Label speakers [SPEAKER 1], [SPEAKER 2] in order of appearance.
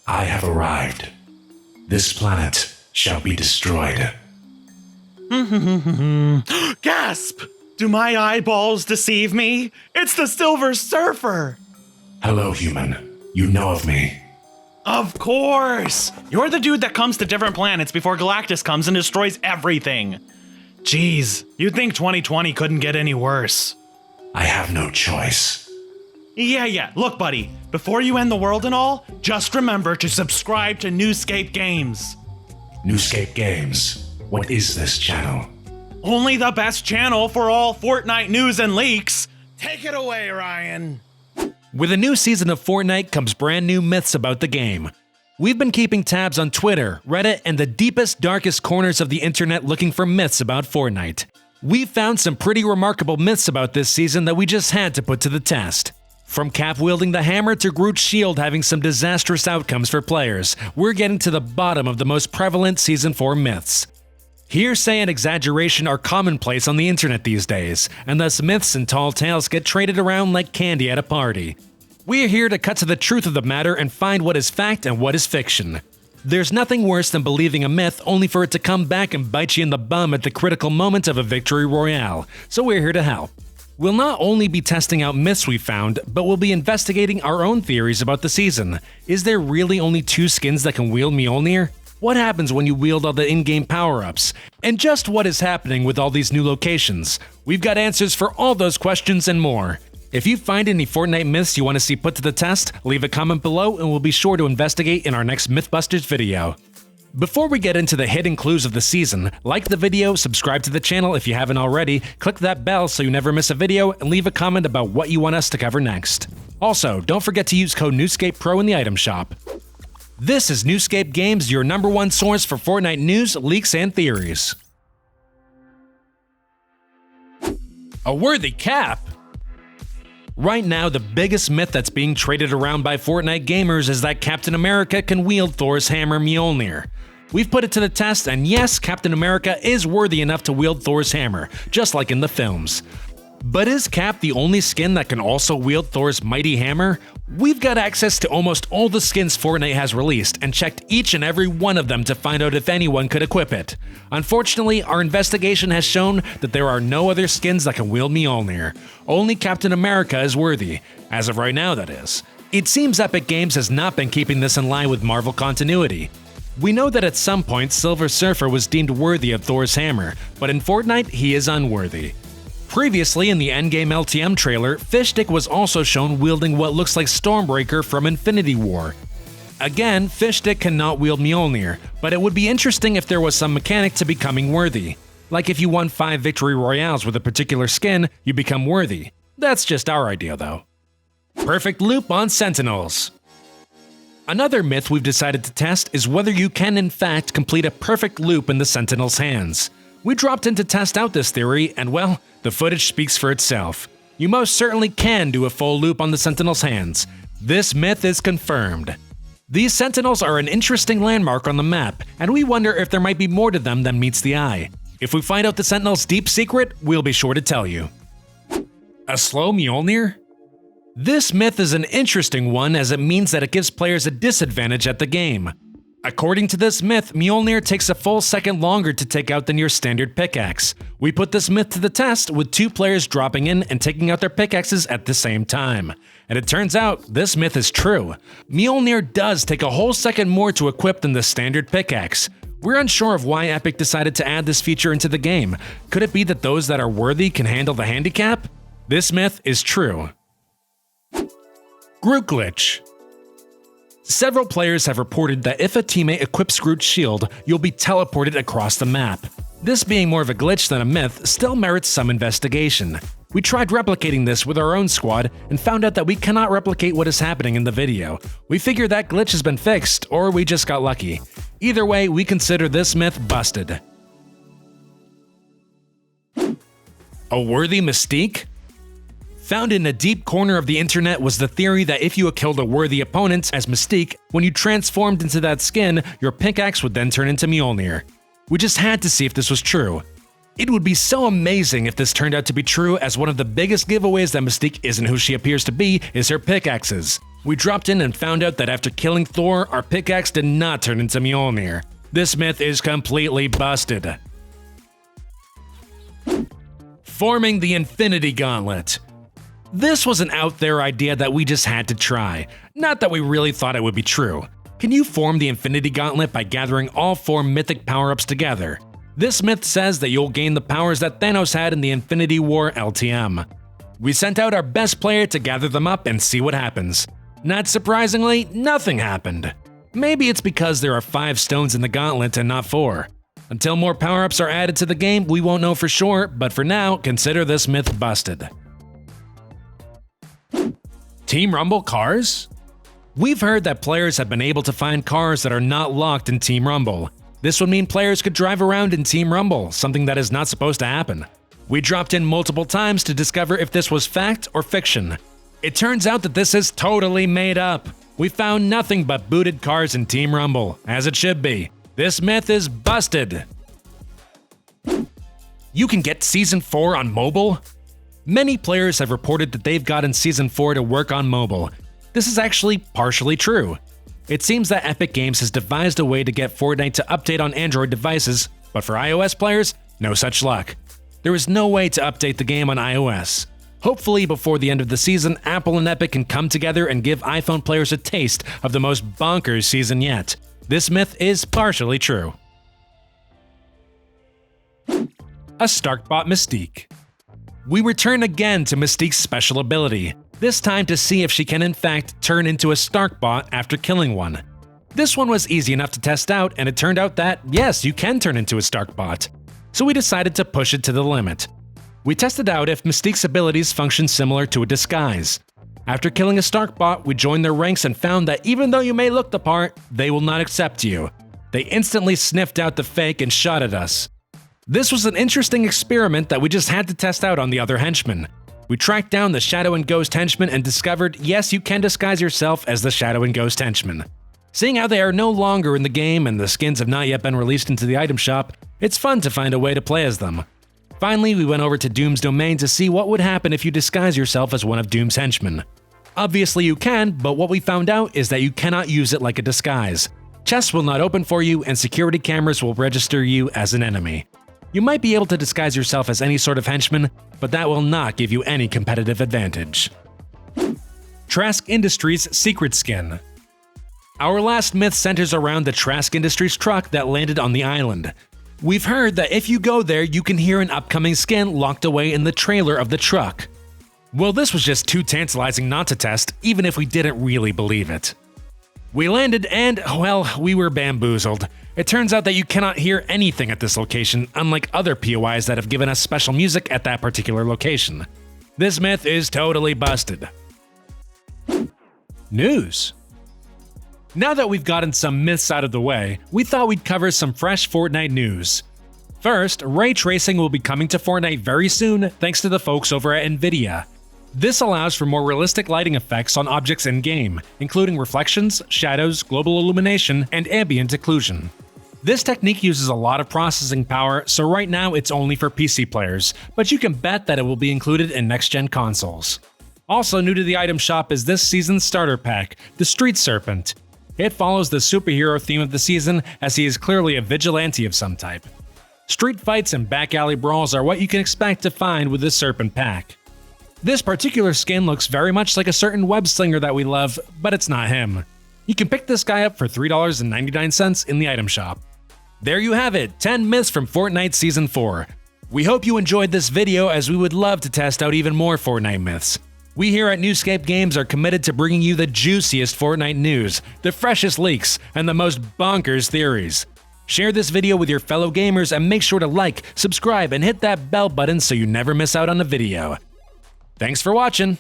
[SPEAKER 1] I have arrived. This planet shall be destroyed.
[SPEAKER 2] Gasp! Do my eyeballs deceive me? It's the Silver Surfer!
[SPEAKER 1] Hello, human. You know of me.
[SPEAKER 2] Of course! You're the dude that comes to different planets before Galactus comes and destroys everything. Jeez, you'd think 2020 couldn't get any worse.
[SPEAKER 1] I have no choice.
[SPEAKER 2] Yeah. Look, buddy, before you end the world and all, just remember to subscribe to NewScapeGames.
[SPEAKER 1] NewScapeGames. What is this channel?
[SPEAKER 2] Only the best channel for all Fortnite news and leaks. Take it away, Ryan.
[SPEAKER 3] With a new season of Fortnite comes brand new myths about the game. We've been keeping tabs on Twitter, Reddit, and the deepest, darkest corners of the internet looking for myths about Fortnite. We've found some pretty remarkable myths about this season that we just had to put to the test. From Cap wielding the hammer to Groot's shield having some disastrous outcomes for players, we're getting to the bottom of the most prevalent Season 4 myths. Hearsay and exaggeration are commonplace on the internet these days, and thus myths and tall tales get traded around like candy at a party. We're here to cut to the truth of the matter and find what is fact and what is fiction. There's nothing worse than believing a myth only for it to come back and bite you in the bum at the critical moment of a victory royale, so we're here to help. We'll not only be testing out myths we found, but we'll be investigating our own theories about the season. Is there really only 2 skins that can wield Mjolnir? What happens when you wield all the in-game power-ups? And just what is happening with all these new locations? We've got answers for all those questions and more. If you find any Fortnite myths you want to see put to the test, leave a comment below and we'll be sure to investigate in our next Mythbusters video. Before we get into the hidden clues of the season, like the video, subscribe to the channel if you haven't already, click that bell so you never miss a video, and leave a comment about what you want us to cover next. Also, don't forget to use code NewScapePro in the item shop. This is NewScapeGames, your #1 source for Fortnite news, leaks, and theories. A worthy Cap! Right now, the biggest myth that's being traded around by Fortnite gamers is that Captain America can wield Thor's hammer Mjolnir. We've put it to the test, and yes, Captain America is worthy enough to wield Thor's hammer, just like in the films. But is Cap the only skin that can also wield Thor's mighty hammer? We've got access to almost all the skins Fortnite has released and checked each and every one of them to find out if anyone could equip it. Unfortunately, our investigation has shown that there are no other skins that can wield Mjolnir. Only Captain America is worthy, as of right now that is. It seems Epic Games has not been keeping this in line with Marvel continuity. We know that at some point Silver Surfer was deemed worthy of Thor's hammer, but in Fortnite he is unworthy. Previously in the endgame LTM trailer, Fishstick was also shown wielding what looks like Stormbreaker from Infinity War. Again, Fishstick cannot wield Mjolnir, but it would be interesting if there was some mechanic to becoming worthy. Like if you won 5 victory royales with a particular skin, you become worthy. That's just our idea though. Perfect loop on Sentinels. Another myth we've decided to test is whether you can in fact complete a perfect loop in the Sentinel's hands. We dropped in to test out this theory, and well, the footage speaks for itself. You most certainly can do a full loop on the Sentinel's hands. This myth is confirmed. These Sentinels are an interesting landmark on the map, and we wonder if there might be more to them than meets the eye. If we find out the Sentinel's deep secret, we'll be sure to tell you. A slow Mjolnir? This myth is an interesting one as it means that it gives players a disadvantage at the game. According to this myth, Mjolnir takes a full second longer to take out than your standard pickaxe. We put this myth to the test with 2 players dropping in and taking out their pickaxes at the same time. And it turns out, this myth is true. Mjolnir does take a whole second more to equip than the standard pickaxe. We're unsure of why Epic decided to add this feature into the game. Could it be that those that are worthy can handle the handicap? This myth is true. Groot glitch. Several players have reported that if a teammate equips Groot's shield, you'll be teleported across the map. This being more of a glitch than a myth still merits some investigation. We tried replicating this with our own squad and found out that we cannot replicate what is happening in the video. We figure that glitch has been fixed, or we just got lucky. Either way, we consider this myth busted. A worthy mystique? Found in a deep corner of the internet was the theory that if you killed a worthy opponent as Mystique, when you transformed into that skin, your pickaxe would then turn into Mjolnir. We just had to see if this was true. It would be so amazing if this turned out to be true, as one of the biggest giveaways that Mystique isn't who she appears to be is her pickaxes. We dropped in and found out that after killing Thor, our pickaxe did not turn into Mjolnir. This myth is completely busted. Forming the Infinity Gauntlet. This was an out there idea that we just had to try, not that we really thought it would be true. Can you form the Infinity Gauntlet by gathering all 4 mythic power-ups together? This myth says that you'll gain the powers that Thanos had in the Infinity War LTM. We sent out our best player to gather them up and see what happens. Not surprisingly, nothing happened. Maybe it's because there are 5 stones in the gauntlet and not 4. Until more power-ups are added to the game, we won't know for sure, but for now, consider this myth busted. Team Rumble cars? We've heard that players have been able to find cars that are not locked in Team Rumble. This would mean players could drive around in Team Rumble, something that is not supposed to happen. We dropped in multiple times to discover if this was fact or fiction. It turns out that this is totally made up. We found nothing but booted cars in Team Rumble, as it should be. This myth is busted. You can get Season 4 on mobile? Many players have reported that they've gotten Season 4 to work on mobile. This is actually partially true. It seems that Epic Games has devised a way to get Fortnite to update on Android devices, but for iOS players, no such luck. There is no way to update the game on iOS. Hopefully, before the end of the season, Apple and Epic can come together and give iPhone players a taste of the most bonkers season yet. This myth is partially true. A Starkbot Mystique. We return again to Mystique's special ability, this time to see if she can in fact turn into a Starkbot after killing one. This one was easy enough to test out, and it turned out that, yes, you can turn into a Starkbot. So we decided to push it to the limit. We tested out if Mystique's abilities function similar to a disguise. After killing a Starkbot, we joined their ranks and found that even though you may look the part, they will not accept you. They instantly sniffed out the fake and shot at us. This was an interesting experiment that we just had to test out on the other henchmen. We tracked down the Shadow and Ghost henchmen and discovered, yes, you can disguise yourself as the Shadow and Ghost henchmen. Seeing how they are no longer in the game and the skins have not yet been released into the item shop, it's fun to find a way to play as them. Finally, we went over to Doom's domain to see what would happen if you disguise yourself as one of Doom's henchmen. Obviously you can, but what we found out is that you cannot use it like a disguise. Chests will not open for you and security cameras will register you as an enemy. You might be able to disguise yourself as any sort of henchman, but that will not give you any competitive advantage. Trask Industries Secret Skin. Our last myth centers around the Trask Industries truck that landed on the island. We've heard that if you go there, you can hear an upcoming skin locked away in the trailer of the truck. Well, this was just too tantalizing not to test, even if we didn't really believe it. We landed and, well, we were bamboozled. It turns out that you cannot hear anything at this location, unlike other POIs that have given us special music at that particular location. This myth is totally busted. News. Now that we've gotten some myths out of the way, we thought we'd cover some fresh Fortnite news. First, ray tracing will be coming to Fortnite very soon thanks to the folks over at Nvidia. This allows for more realistic lighting effects on objects in-game, including reflections, shadows, global illumination, and ambient occlusion. This technique uses a lot of processing power, so right now it's only for PC players, but you can bet that it will be included in next-gen consoles. Also new to the item shop is this season's starter pack, the Street Serpent. It follows the superhero theme of the season, as he is clearly a vigilante of some type. Street fights and back alley brawls are what you can expect to find with this Serpent pack. This particular skin looks very much like a certain web slinger that we love, but it's not him. You can pick this guy up for $3.99 in the item shop. There you have it, 10 myths from Fortnite Season 4. We hope you enjoyed this video, as we would love to test out even more Fortnite myths. We here at NewScapeGames are committed to bringing you the juiciest Fortnite news, the freshest leaks, and the most bonkers theories. Share this video with your fellow gamers and make sure to like, subscribe, and hit that bell button so you never miss out on a video. Thanks for watching!